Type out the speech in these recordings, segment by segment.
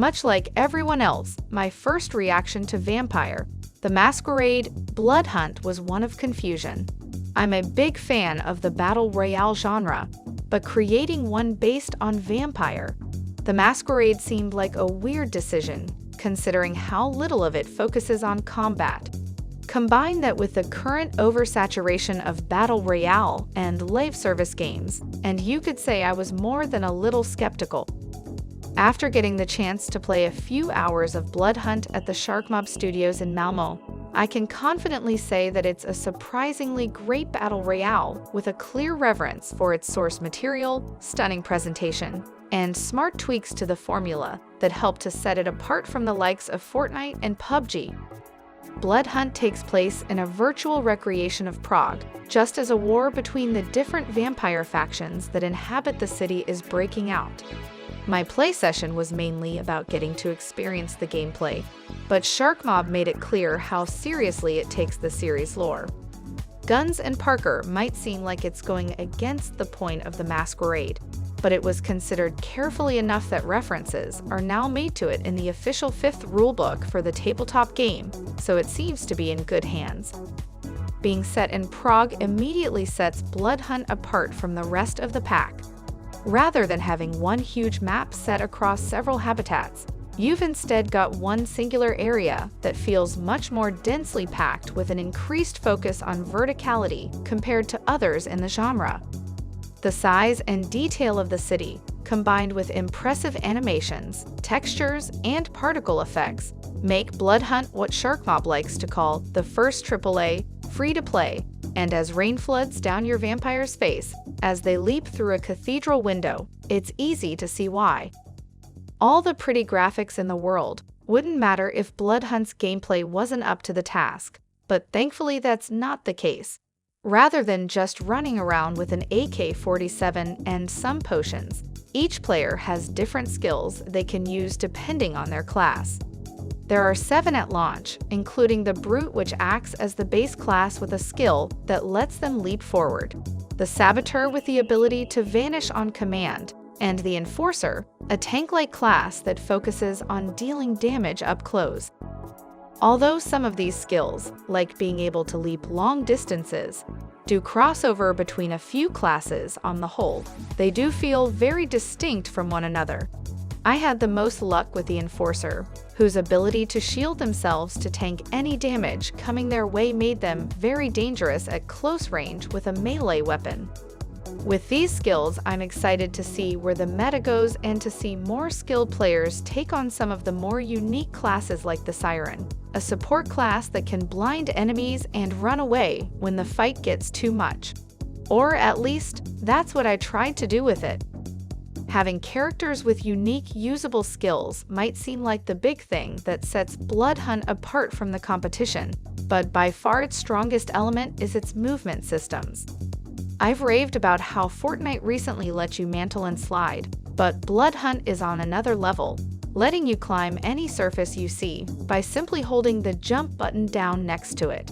Much like everyone else, my first reaction to Vampire: The Masquerade Blood Hunt was one of confusion. I'm a big fan of the Battle Royale genre, but creating one based on Vampire, The Masquerade seemed like a weird decision, considering how little of it focuses on combat. Combine that with the current oversaturation of Battle Royale and live service games, and you could say I was more than a little skeptical. After getting the chance to play a few hours of Blood Hunt at the Sharkmob Studios in Malmö, I can confidently say that it's a surprisingly great Battle Royale with a clear reverence for its source material, stunning presentation, and smart tweaks to the formula that help to set it apart from the likes of Fortnite and PUBG. Blood Hunt takes place in a virtual recreation of Prague, just as a war between the different vampire factions that inhabit the city is breaking out. My play session was mainly about getting to experience the gameplay, but Sharkmob made it clear how seriously it takes the series lore. Guns and Parker might seem like it's going against the point of The Masquerade, but it was considered carefully enough that references are now made to it in the official 5th rulebook for the tabletop game, so it seems to be in good hands. Being set in Prague immediately sets Blood Hunt apart from the rest of the pack. Rather than having one huge map set across several habitats, you've instead got one singular area that feels much more densely packed with an increased focus on verticality compared to others in the genre. The size and detail of the city, combined with impressive animations, textures, and particle effects, make Blood Hunt what Sharkmob likes to call the first AAA free-to-play, and as rain floods down your vampire's face as they leap through a cathedral window, it's easy to see why. All the pretty graphics in the world wouldn't matter if Blood Hunt's gameplay wasn't up to the task, but thankfully that's not the case. Rather than just running around with an AK-47 and some potions, each player has different skills they can use depending on their class. There are 7 at launch, including the Brute, which acts as the base class with a skill that lets them leap forward, the Saboteur with the ability to vanish on command, and the Enforcer, a tank-like class that focuses on dealing damage up close. Although some of these skills, like being able to leap long distances, do crossover between a few classes on the whole, they do feel very distinct from one another. I had the most luck with the Enforcer, whose ability to shield themselves to tank any damage coming their way made them very dangerous at close range with a melee weapon. With these skills, I'm excited to see where the meta goes and to see more skilled players take on some of the more unique classes like the Siren, a support class that can blind enemies and run away when the fight gets too much. Or at least, that's what I tried to do with it. Having characters with unique usable skills might seem like the big thing that sets Blood Hunt apart from the competition, but by far its strongest element is its movement systems. I've raved about how Fortnite recently let you mantle and slide, but Blood Hunt is on another level, letting you climb any surface you see by simply holding the jump button down next to it.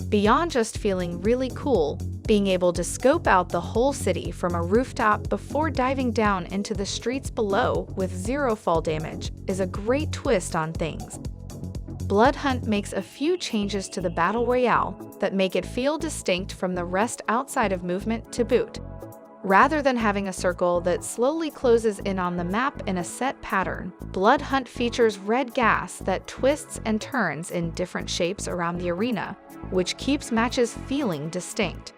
Beyond just feeling really cool, being able to scope out the whole city from a rooftop before diving down into the streets below with 0 fall damage is a great twist on things. Blood Hunt makes a few changes to the Battle Royale that make it feel distinct from the rest outside of movement to boot. Rather than having a circle that slowly closes in on the map in a set pattern, Blood Hunt features red gas that twists and turns in different shapes around the arena, which keeps matches feeling distinct.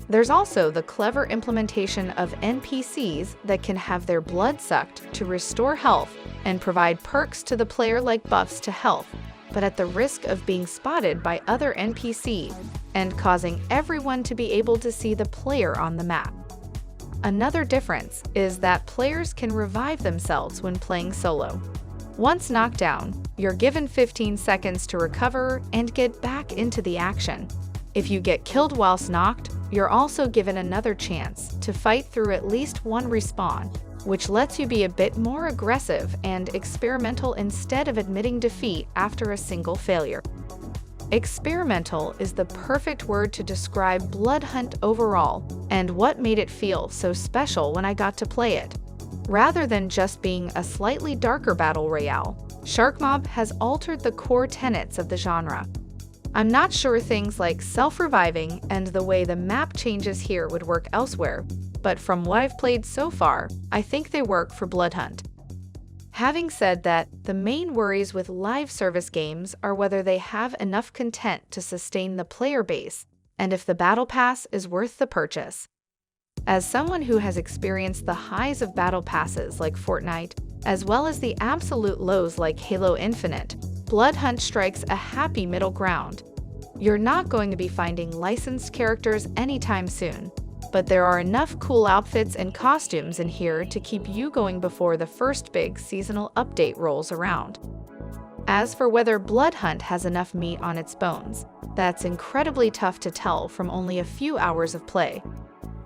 There's also the clever implementation of NPCs that can have their blood sucked to restore health and provide perks to the player like buffs to health, but at the risk of being spotted by other NPCs and causing everyone to be able to see the player on the map. Another difference is that players can revive themselves when playing solo. Once knocked down, you're given 15 seconds to recover and get back into the action. If you get killed whilst knocked, you're also given another chance to fight through at least one respawn, which lets you be a bit more aggressive and experimental instead of admitting defeat after a single failure. Experimental is the perfect word to describe Blood Hunt overall, and what made it feel so special when I got to play it. Rather than just being a slightly darker battle royale, Shark Mob has altered the core tenets of the genre. I'm not sure things like self-reviving and the way the map changes here would work elsewhere, but from what I've played so far, I think they work for Bloodhunt. Having said that, the main worries with live service games are whether they have enough content to sustain the player base and if the Battle Pass is worth the purchase. As someone who has experienced the highs of Battle Passes like Fortnite, as well as the absolute lows like Halo Infinite, Bloodhunt strikes a happy middle ground. You're not going to be finding licensed characters anytime soon, but there are enough cool outfits and costumes in here to keep you going before the first big seasonal update rolls around. As for whether Bloodhunt has enough meat on its bones, that's incredibly tough to tell from only a few hours of play.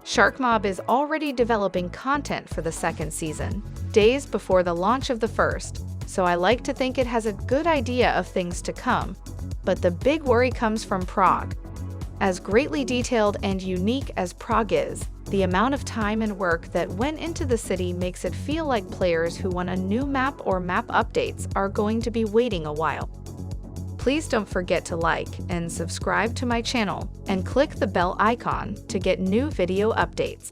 Shark Mob is already developing content for the second season, days before the launch of the first, so I like to think it has a good idea of things to come. But the big worry comes from Prague. As greatly detailed and unique as Prague is, the amount of time and work that went into the city makes it feel like players who want a new map or map updates are going to be waiting a while. Please don't forget to like and subscribe to my channel and click the bell icon to get new video updates.